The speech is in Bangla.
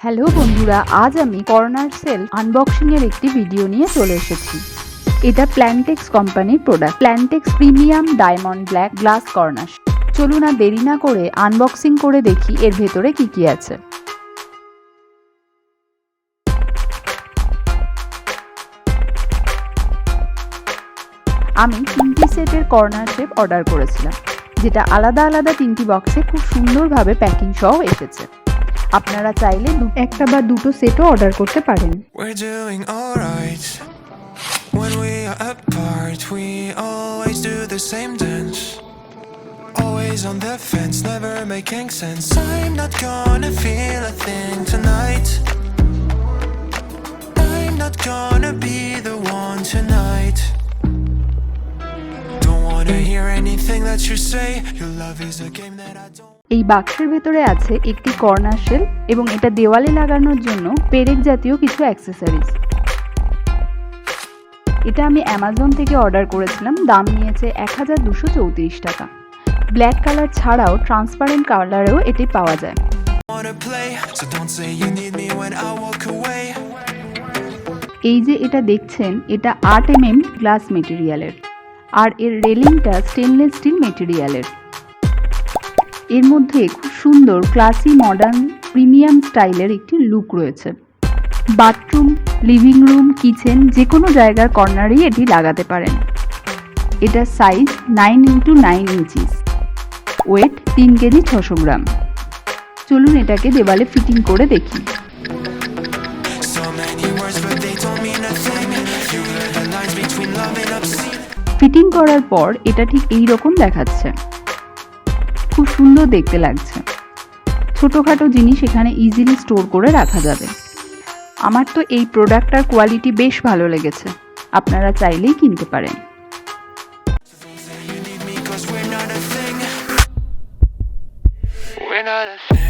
হ্যালো বন্ধুরা, আজ আমি কর্নার সেল আনবক্সিং এর একটি ভিডিও নিয়ে চলে এসেছি। এটা প্ল্যান্টেক্স কোম্পানির product, Plantex premium diamond black glass corner. চলুন আর দেরি না করে আনবক্সিং করে দেখি এর ভেতরে কি কি আছে। আমি 3টি সেটের কর্নার শেপ অর্ডার করেছিলাম, যেটা আলাদা আলাদা 3টি বক্সে খুব সুন্দরভাবে প্যাকিং সহ এসেছে। আপনারা চাইলে একটা বা দুটো সেটও অর্ডার করতে পারেন। We're doing alright. When we are apart, we always do the same dance. Always on the fence, never making sense. I'm not gonna feel a thing tonight. I'm not gonna be the one tonight. Don't wanna hear anything that you say. Your love is a game that I don't. এই বাক্সের ভেতরে আছে একটি কর্নার শেল এবং এটা দেওয়ালে লাগানোর জন্য পেরেক জাতীয় কিছু অ্যাক্সেসরিজ। এটা আমি অ্যামাজন থেকে অর্ডার করেছিলাম, দাম নিয়েছে 1234 টাকা। ব্ল্যাক কালার ছাড়াও ট্রান্সপারেন্ট কালারেও এটি পাওয়া যায়। এই যে এটা দেখছেন, এটা 8 mm গ্লাস মেটেরিয়ালের, আর এর রেলিংটা স্টেনলেস স্টিল মেটেরিয়ালের। এর মধ্যে খুব সুন্দর ক্লাসি মডার্ন প্রিমিয়াম স্টাইলের একটি লুক রয়েছে। বাথরুম, লিভিং রুম, কিচেন যে কোনো জায়গার কর্নারেই এটি লাগাতে পারেন। এটার size 9x9 inches, weight 3 KG 600 gram. চলুন এটাকে দেওয়ালে ফিটিং করে দেখি। ফিটিং করার পর এটা ঠিক এই রকম দেখাচ্ছে, খুব সুন্দর দেখতে লাগছে। ছোটোখাটো জিনিস এখানে ইজিলি স্টোর করে রাখা যাবে। আমার তো এই প্রোডাক্টটার কোয়ালিটি বেশ ভালো লেগেছে, আপনারা চাইলেই কিনতে পারেন। We're not a thing.